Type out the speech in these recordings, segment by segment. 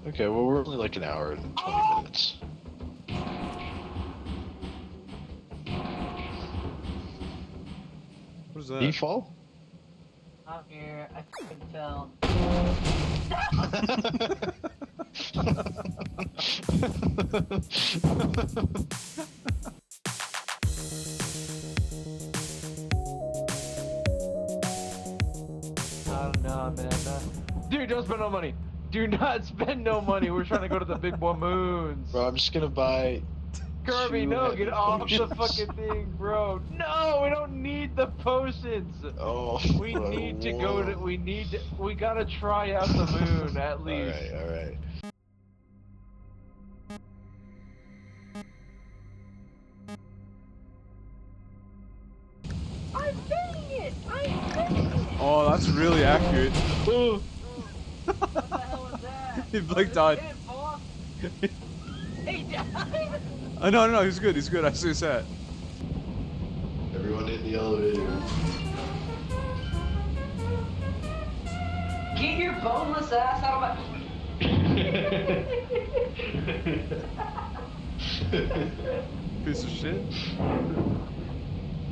Okay, well, we're only like an hour and 20 minutes. What is that? Did he fall? I'm here. I fucking fell. Oh no, man. Dude, don't spend no money. Do not spend no money. We're trying to go to the big boy moons. Bro, I'm just gonna buy Kirby, 2 no, heavy get off the potions. fucking thing, bro. No, we don't need the potions. Oh, We bro, need to go whoa. to. We gotta try out the moon at least. Alright. I'm getting it. I'm getting it. Oh, that's really accurate. What the hell was that? He Blake died. He died. Oh, no, he's good. He's good. I see his hat. Everyone in the elevator. Get your boneless ass out of my. Piece of shit.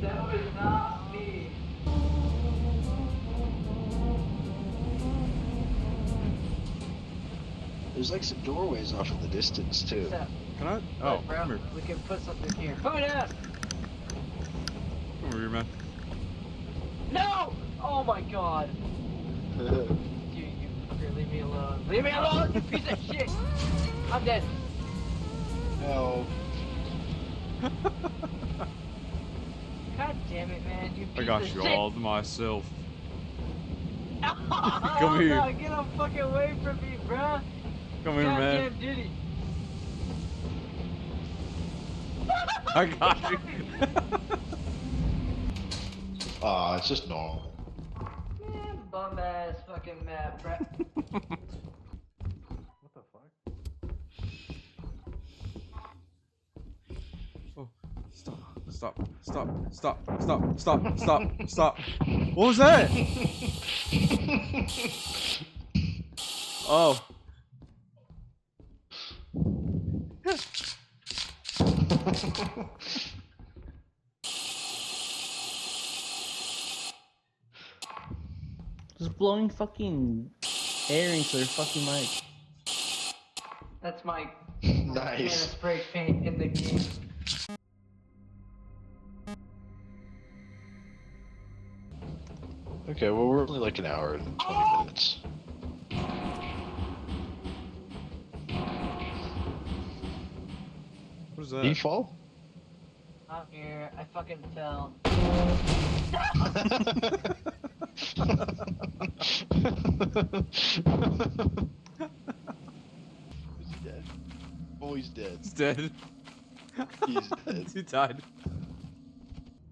That was not me. There's like some doorways off in the distance too. So, Can I? Oh, look, bro, come here. we can put something here. Put it up. Come over here, man. No! Oh my god. You fucker, leave me alone. Leave me alone, you piece of shit! I'm dead. No. God damn it, man, you piece I got of you shit. all to myself. Oh, Come here. No, get him fucking away from me, bruh. Come here, man. Goddamn Diddy. I got you. Aw, it's just normal. Man, bum ass fucking map, bruh. What the fuck? Oh, stop. What was that? Oh. Just blowing fucking air into their fucking mic. That's my Nice. spray paint in the game. Okay, well, we're only like an hour and 20 minutes. What is Did he that? fall? I'm here. I fucking fell. Is he dead? Oh, he's dead. He's dead. He's dead. He died.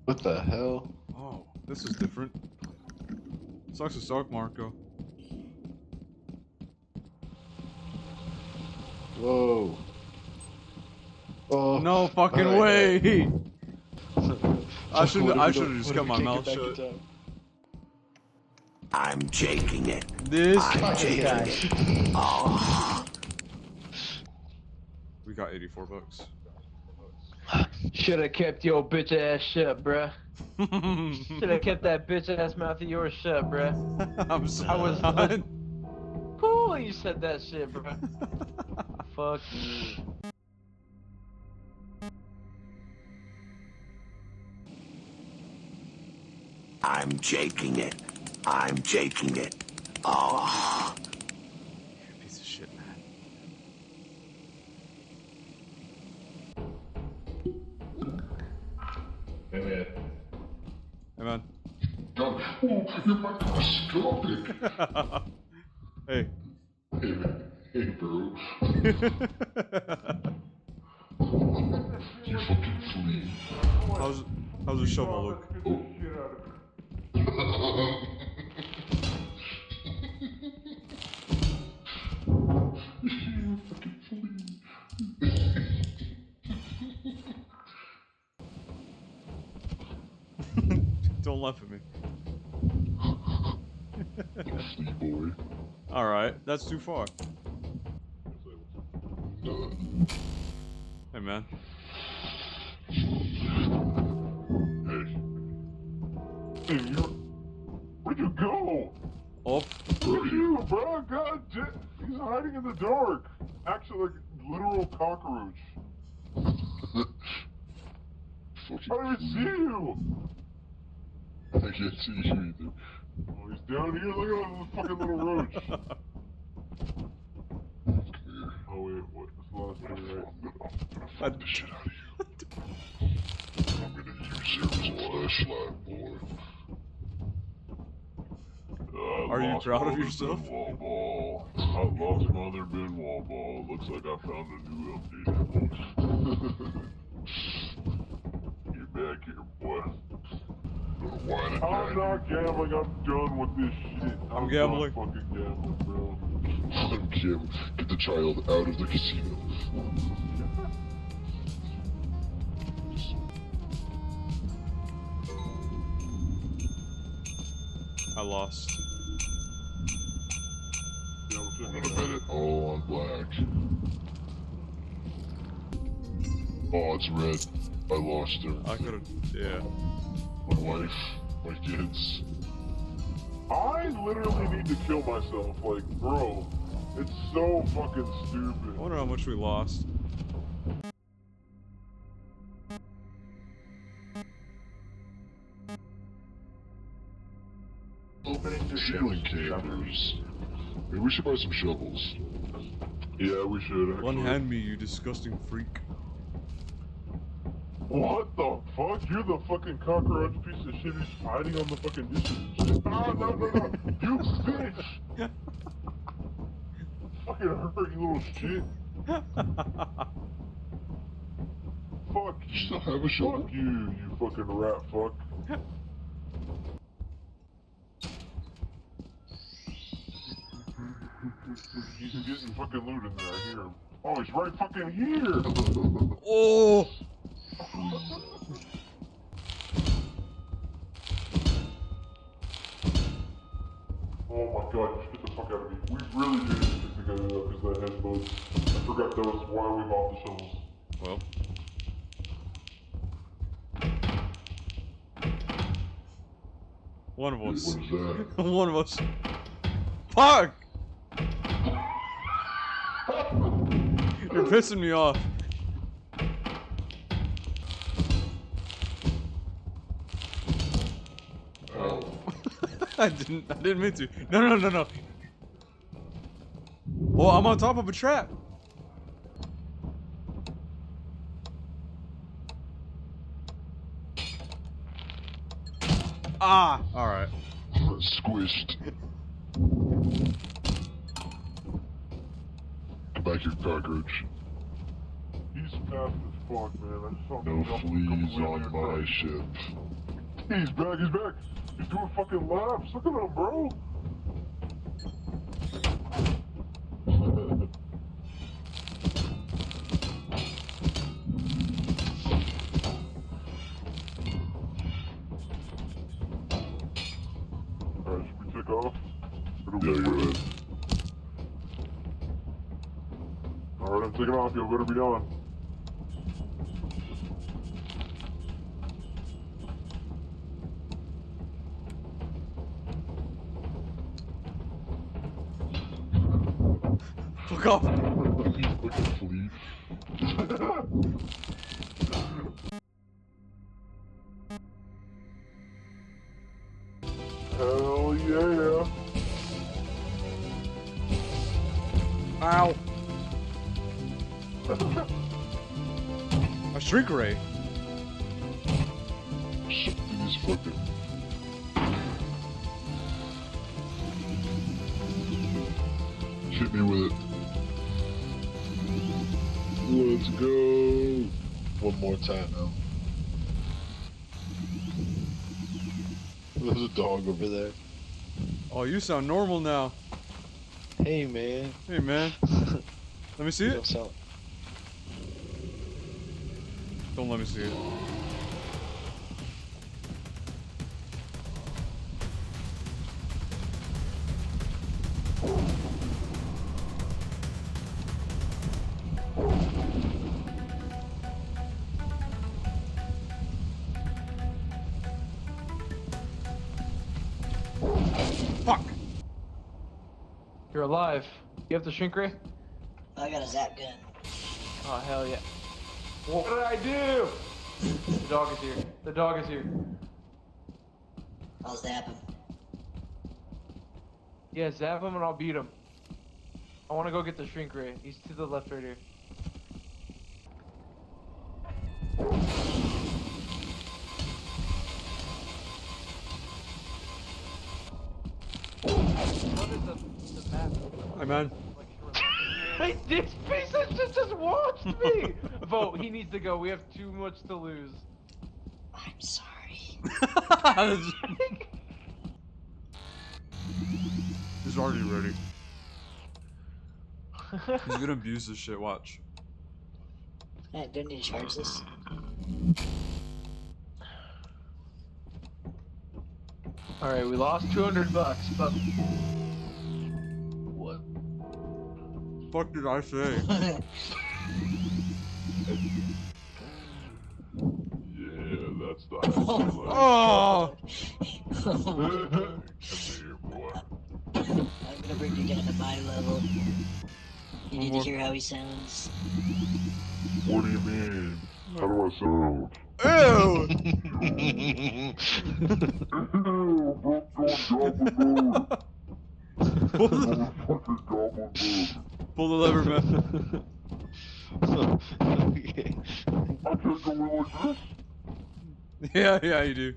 What the hell? Oh, this is different. Sucks to suck, Marco. Whoa. Oh. No fucking Alright, way! I should What have if we just don't- kept my what mouth if we can't shut. get back in time? I'm taking it. This I'm taking it. Oh. we got 84 bucks. Shoulda kept your bitch ass shut, bruh. Shoulda kept that bitch ass mouth of yours shut, bruh. I'm sorry. I was cool you said that shit, bruh. Fuck you. I'm taking it. I'm taking it. Oh. Piece of shit, man. Hey, man. Hey, man. Oh, you're microscopic. Hey. Hey, man. Hey, bro. You fucking flea. How's the shovel look? You fucking flea. Don't laugh at me. Flea boy. Alright, that's too far. Hey, man. Hey, where'd you go? Oh, Look at you, bro. God damn. He's hiding in the dark. Actually, like literal cockroach. I don't even see you. I can't see you either. Oh, he's down here. Look at this fucking little roach. Come here. Oh wait, what? This last thing, right? I'm gonna fuck the shit out of you. I'm gonna use you as a flashlight, boy. Are you proud of yourself? Wall ball. I lost Mother Bin Wall Ball. Looks like I found a new updated one. Get back here, boy. I'm not gambling. I'm done with this shit. I'm gambling. Done fucking gambling, bro. I'm gambling. Get the child out of the casino. I lost. Yeah, I'm gonna bet it all on black. Oh, it's red. I lost her. I could've, yeah. My wife, my kids. I literally need to kill myself. Like, bro, it's so fucking I stupid. wonder how much we lost. Opening the ceiling cameras. Maybe we should buy some shovels. Yeah, we should actually. Unhand me, you disgusting freak. What the fuck? You're the fucking cockroach piece of shit who's hiding on the fucking dishes and shit. Ah, no, no, no. You bitch! Fucking hurt, you little shit. Fuck. You still have a shovel? Fuck you fucking rat fuck. He's getting fucking loot in there, I hear him. Oh, he's right fucking here! Oh! Oh my god, just get the fuck out of me. We really did need to stick together though, because that headbutt. I forgot that was why we bought the shovels. Well. One of Wait, us. what is that? One of us. Fuck! You're pissing me off. Ow. I didn't mean to. No. Oh, I'm on top of a trap. Ah, all right. Squished. Come back here, cockroach. He's fast as fuck, man. I saw him No fleas on my ship. He's back, he's back. He's doing fucking laps. Look at him, bro. Alright, should we take off? Or do we Yeah, you're right. Alright, I'm taking off. You better be on. Fuck off. You fucking flea. Hell yeah. Ow. A shrink ray. Something is fucking. Hit me with it. Let's go. One more time now. There's a dog over there. Oh, you sound normal now. Hey, man. Hey, man. Let me see You it. don't sound. Don't let me see it. alive. You have the shrink ray? I got a zap gun. Oh, hell yeah. What did I do? The dog is here. The dog is here. I'll zap him. Yeah, zap him and I'll beat him. I want to go get the shrink ray. He's to the left right here. What is the map? Hi, man. Hey, this piece of shit just watched me! Vote, he needs to go. We have too much to lose. I'm sorry. He's already ready. He's gonna abuse this shit, watch. Hey, don't need to charge this. Alright, we lost $200, but... What? Fuck did I say? Yeah, that's the high school life. Oh! Come here, boy. I'm gonna bring you down to my level. You need to hear how he sounds. What do you mean? How do I sound? Ew! Ew, bro, goblin mode. Pull the, Fucking goblin mode. pull the lever, man. Okay. I can't go in like this. Yeah, yeah, you do.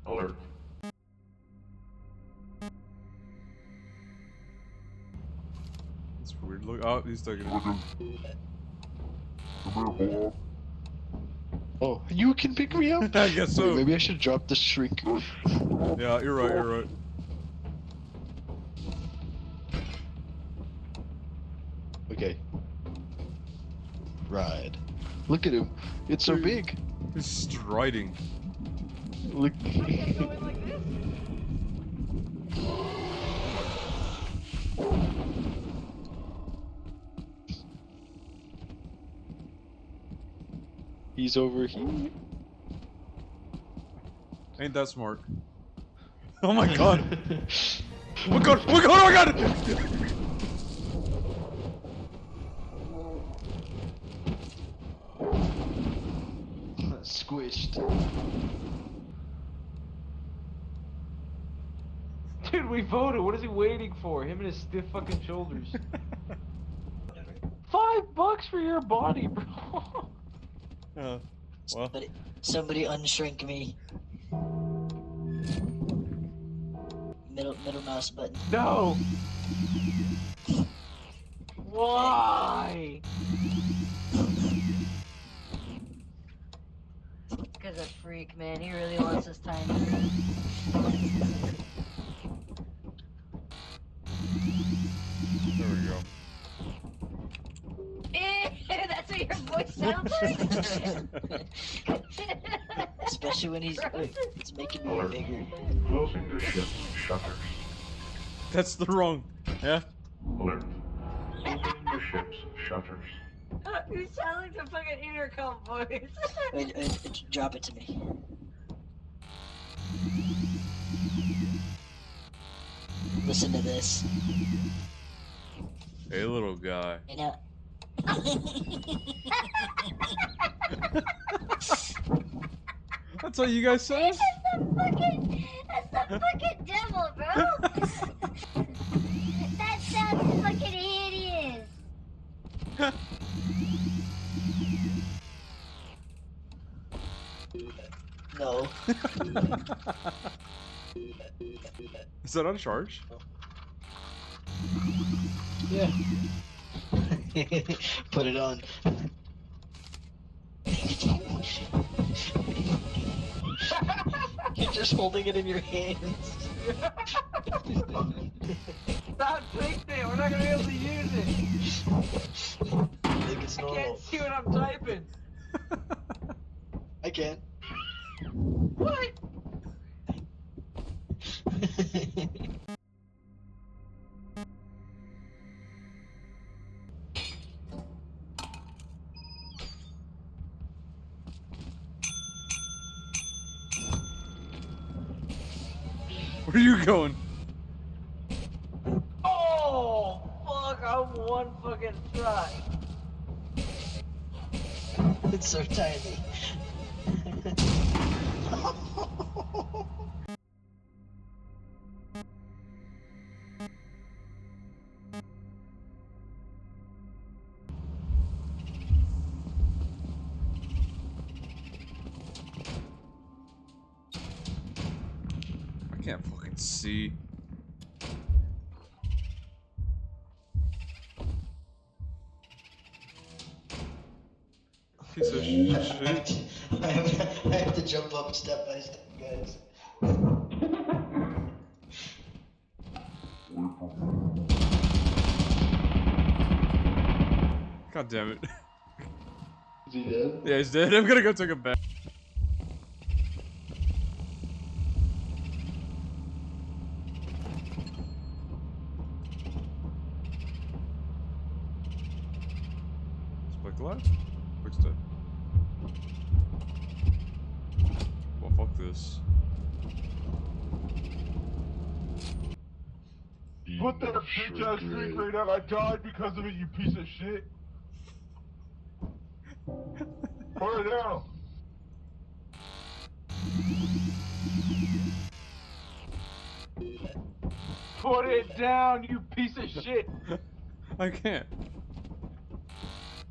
Alert. It's weird. Look, oh, he's taking it. Come here, boy. Oh, you can pick me up? I guess so. Wait, maybe I should drop the shrink. Yeah, you're right, you're right. Okay. Ride. Look at him. It's so big. He's striding. Look. He's over here. Ain't that smart? Oh my god! Oh my god! Oh my god! Oh my god! Squished. Dude, we voted. What is he waiting for? Him and his stiff fucking shoulders. $5 for your body, bro. Well. Somebody unshrink me. Middle mouse button. No. Why? Because a freak, man. He really wants his time. There we go. That's what your voice sounds like? Especially when it's making me bigger. Closing the ship's shutters. That's the wrong. Yeah? Alert. Closing the ship's shutters. You sound like the fucking intercom voice. Wait, drop it to me. Listen to this. Hey, little guy. You know. That's what you guys say? That's the fucking devil, bro. That sounds fucking hideous. No. Is that on charge? Yeah. Put it on. You're just holding it in your hands. Stop taking it. We're not gonna be able to use it. I think it's I normal. can't see what I'm typing. I can. What? Where are you going? Oh! I'm one fucking fry. It's so tiny. I can't fucking see. Piece of shit. I have to jump up step by step, guys. God damn it. Is he dead? Yeah, he's dead. I'm gonna go take a bath. Spike the lights? Quick's dead. Well, fuck this. Put that bitch ass streak right out. I died because of it, you piece of shit. Put it down. Put it down, you piece of shit. I can't.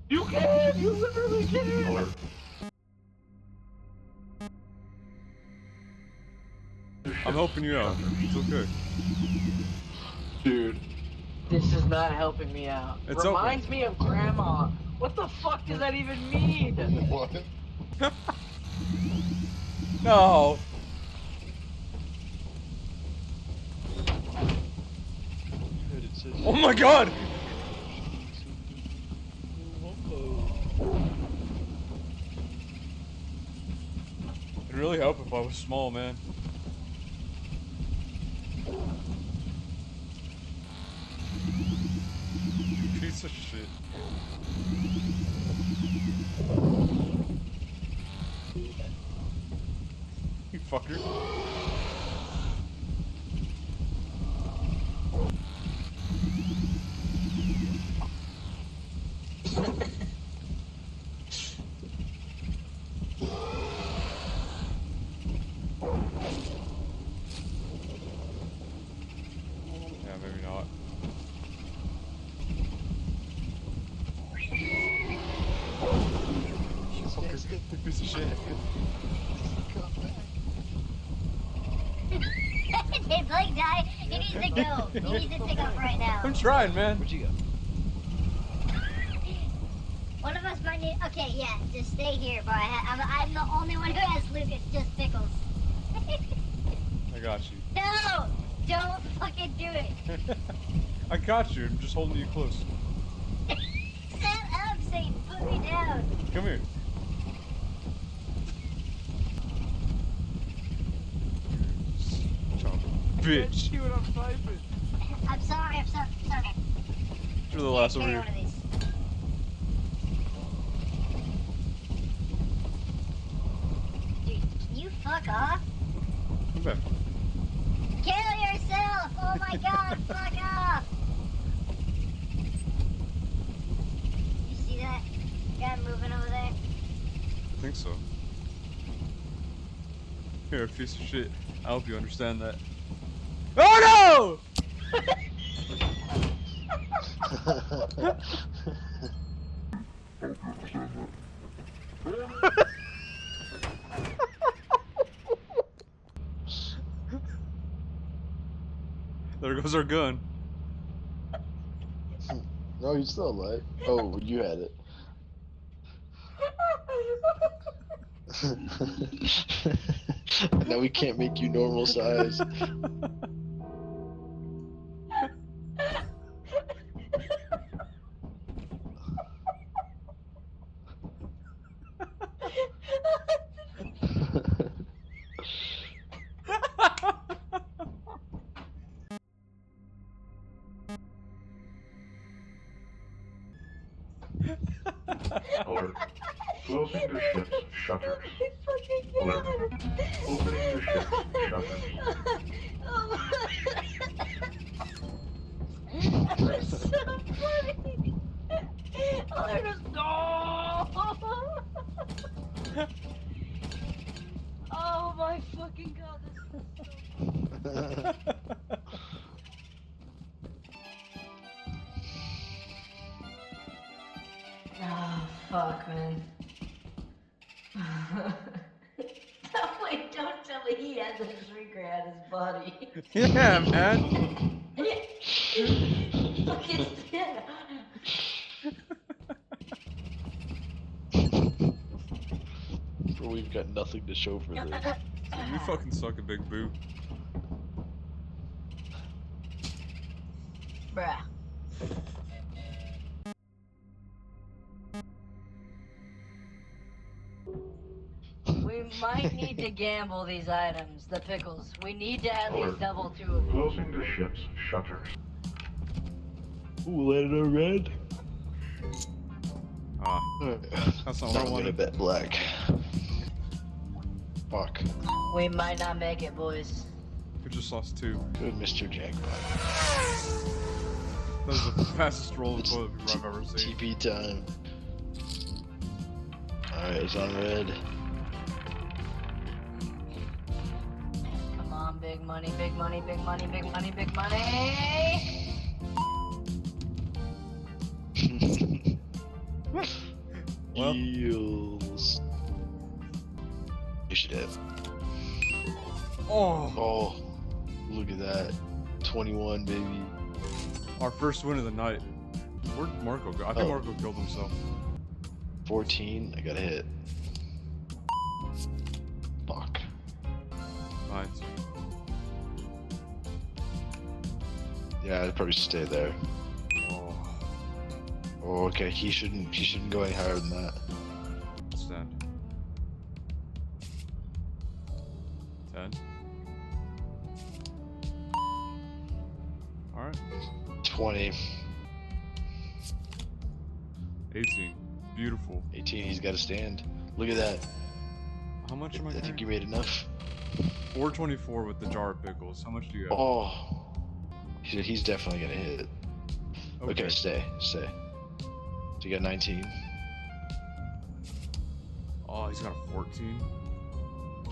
You can. You literally can. I'm helping you out. It's okay. Dude. This is not helping me out. It's Reminds me of grandma. What the fuck does that even mean? What? No. Oh my god! It'd really help if I was small, man. Piece of shit. You fucker. Yeah, maybe not. Fucker, piece of shit. Did Blake die? He needs to go. He needs to pick up right now. I'm trying, man. Where'd you go? One of us might need. Okay, yeah, just stay here, bro. I'm the only one who has Lucas, just Pickles. I got you. No! Don't fucking do it. I got you. I'm just holding you close. Shut up, Satan. Put me down. Come here. Bitch. See what I'm typing. I'm sorry. You're the last over Carry here. one of these. Dude, can you fuck off? Come back. Kill yourself! Oh my god, fuck off! You see that guy moving over there? I think so. Here, piece of shit. I hope you understand that. Oh no! There goes our gun. No, he's still alive. Oh, you had it. Now we can't make you normal size. Alert. Closing the ship's shutters. Alert. Opening the ship's shutters. That was so funny. Oh, fuck, man. Wait, don't tell me he has a shrieker at his body. Yeah, man. Fucking dead. Bro, we've got nothing to show for this. You fucking suck a big boot. Bruh. We might need to gamble these items, the pickles. We need to at least double 2 of them. Closing the ship's shutters. Ooh, let it red. Ah, that's not what I I'm gonna wanted. bet black. Fuck. We might not make it, boys. We just lost 2. Good Mr. Jackpot. That was the fastest roll of It's toilet paper I've ever seen. TP time. Alright, it's on red. Come on, big money, big money, big money, big money, big money! Well. Eels. You should have. Oh, Oh, look at that. 21, baby. our first win of the night. Where'd Marco go? I think Oh. Marco killed himself. 14, I got a hit. Fuck. Nice. Yeah, I'd probably stay there. Oh, Oh, okay, he shouldn't go any higher than that. stand. 10. Alright. 20, 18. Beautiful. 18, he's got to stand. Look at that. How much am I I think getting? you made enough. 424 with the jar of pickles. How much do you have? Oh, he's definitely gonna hit. Okay, stay. So you got 19, Oh, he's got a 14.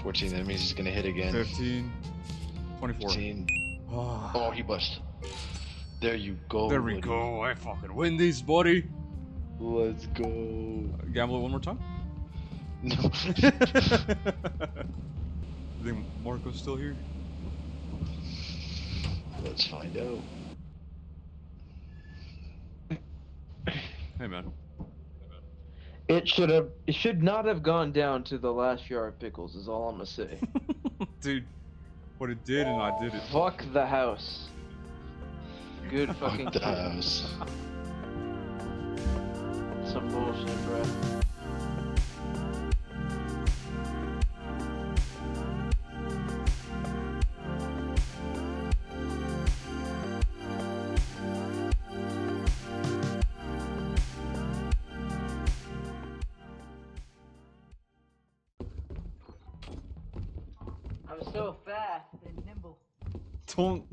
14. That means he's gonna hit again. 15. 24. 15. Oh, Oh, he bust. There you go. there we buddy. go. I fucking win these, buddy. Let's go. Gamble it one more time. No. You think Marco's still here? Let's find out. Hey, man. It should not have gone down to the last jar of pickles. Is all I'm gonna say. Dude, what it did and I did it. Fuck the house. Good fucking Fuck the shit. house. Some bullshit, bro. I'm so fast and nimble. Don't